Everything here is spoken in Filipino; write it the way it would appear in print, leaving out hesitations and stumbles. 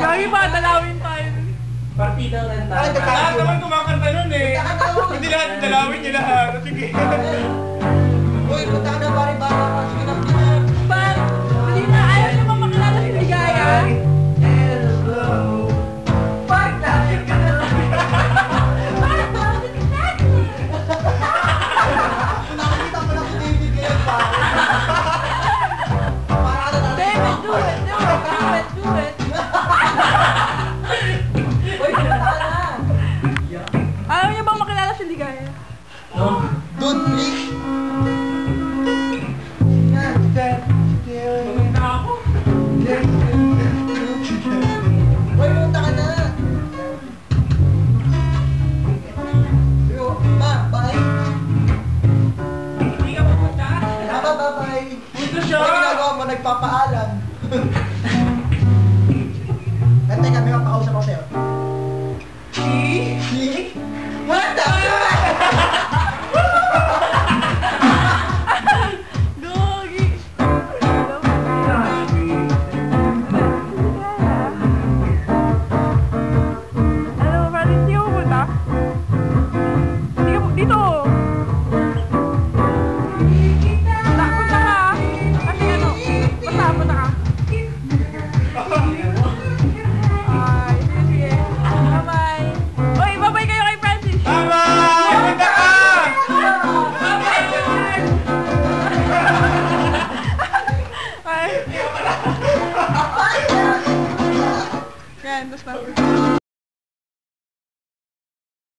Lagi pa, dalawin tayo. Partida rin tayo. Lahat naman kumakanta nun eh. Hindi lahat dalawin niya lahat. Sige. Uy, punta ka na bari-bari. Sige na, sige na. Pan, hindi na ayaw niyo bang makilala si Ligaya? Nakakita ko na si David ngayon pa. David, do it. Uy, punta ka na. Ayaw niyo bang makilala si Ligaya? Don't leak. Maganda ako. Uy, punta ka na. Yo, ma, bye. Hindi ka pupunta. Bye. Punta siya. Ano ginagawa mo? Nagpapaalam. Teka, may mapakausap ako sa'yo. Si? What the